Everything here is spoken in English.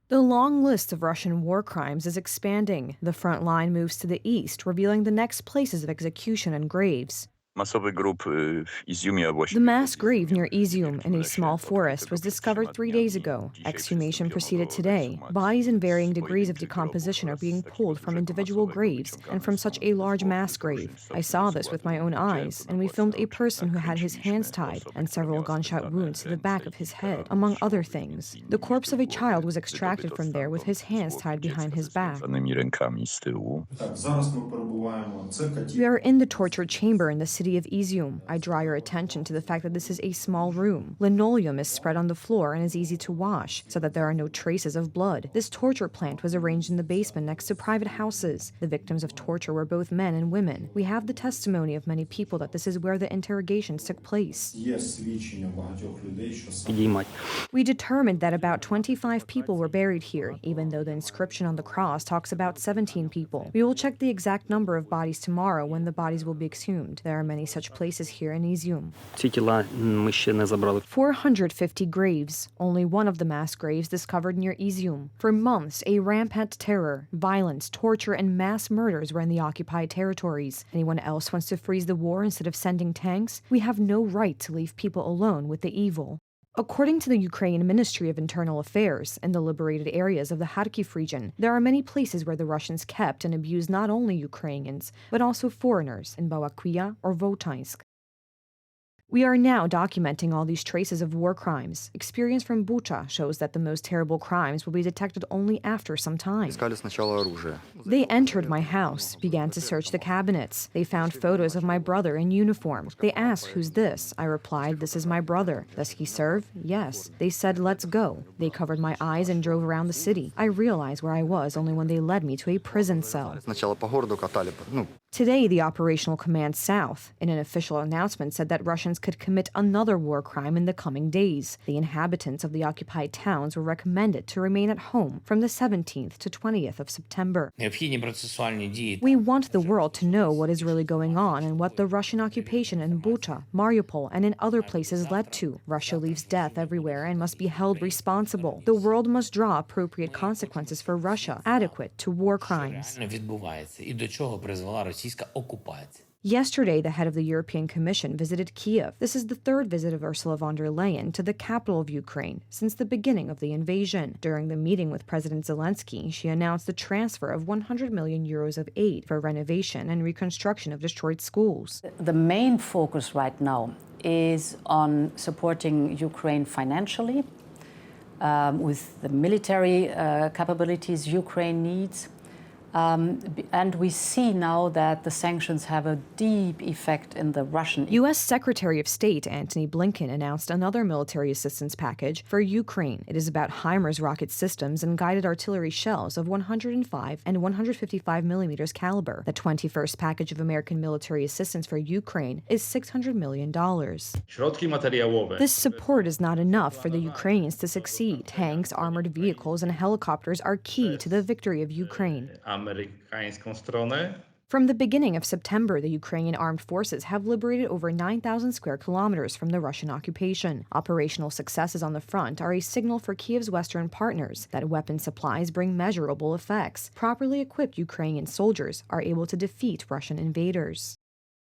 The long list of Russian war crimes is expanding. The front line moves to the east, revealing the next places of execution and graves. Masowy grób w Iziumie, a The właściwie mass pod grave Iziumiem near w Izium in niewielkim a lesie small forest odkrytego was przed discovered 3 3 days dniami. ago. Dzisiaj Exhumation przystąpiono proceeded do today. Bodies ekshumacji in z varying degrees of pojedynczych grobów decomposition are wraz being z takiego pulled from dużego individual masowego graves and wyciągane from są such a large zwłoki mass w różnym grave. I stopniu saw this with my rozkładu. own Widziałem to eyes, na and we własne filmed a oczy, person jak who had his hands kręciliśmy tied osobę, and która several miała gunshot splątane wounds to the back ręce of i his kilkoro head, among nóż other siłowych, things. między The innymi w corpse of tył a głowy. child was extracted Wydobyto from there with his stamtąd hands zwłoki tied behind dziecka ze his back. związanymi rękami z tyłu. We are in the torture chamber in the city of Izium. I draw your attention to the fact that this is a small room. Linoleum is spread on the floor and is easy to wash, so that there are no traces of blood. This torture plant was arranged in the basement next to private houses. The victims of torture were both men and women. We have the testimony of many people that this is where the interrogations took place. We determined that about 25 people were buried here, even though the inscription on the cross talks about 17 people. We will check the exact number of bodies tomorrow when the bodies will be exhumed. There are many such places here in Izium. Ці тіла ми ще не забрали. 450 graves, only one of the mass graves discovered near Izium. For months, a rampant terror, violence, torture, and mass murders were in the occupied territories. Anyone else wants to freeze the war instead of sending tanks? We have no right to leave people alone with the evil. According to the Ukrainian Ministry of Internal Affairs, in the liberated areas of the Kharkiv region, there are many places where the Russians kept and abused not only Ukrainians, but also foreigners in Balaklia or Votansk. We are now documenting all these traces of war crimes. Experience from Bucha shows that the most terrible crimes will be detected only after some time. They entered my house, began to search the cabinets. They found photos of my brother in uniform. They asked, "Who's this?" I replied, "This is my brother." "Does he serve?" "Yes." They said, "Let's go." They covered my eyes and drove around the city. I realized where I was only when they led me to a prison cell. Today, the Operational Command South, in an official announcement, said that Russians could commit another war crime in the coming days. The inhabitants of the occupied towns were recommended to remain at home from the 17th to 20th of September. We want the world to know what is really going on and what the Russian occupation in Bucha, Mariupol, and in other places led to. Russia leaves death everywhere and must be held responsible. The world must draw appropriate consequences for Russia, adequate to war crimes. Yesterday, the head of the European Commission visited Kiev. This is the third visit of Ursula von der Leyen to the capital of Ukraine since the beginning of the invasion. During the meeting with President Zelensky, she announced the transfer of 100 million euros of aid for renovation and reconstruction of destroyed schools. The main focus right now is on supporting Ukraine financially, with the military capabilities Ukraine needs. And we see now that the sanctions have a deep effect in the Russian. U.S. Secretary of State Antony Blinken announced another military assistance package for Ukraine. It is about HIMARS rocket systems and guided artillery shells of 105 and 155 millimeters caliber. The 21st package of American military assistance for Ukraine is $600 million. This support is not enough for the Ukrainians to succeed. Tanks, armored vehicles, and helicopters are key to the victory of Ukraine. From the beginning of September, the Ukrainian armed forces have liberated over 9,000 square kilometers from the Russian occupation. Operational successes on the front are a signal for Kiev's Western partners that weapon supplies bring measurable effects. Properly equipped Ukrainian soldiers are able to defeat Russian invaders.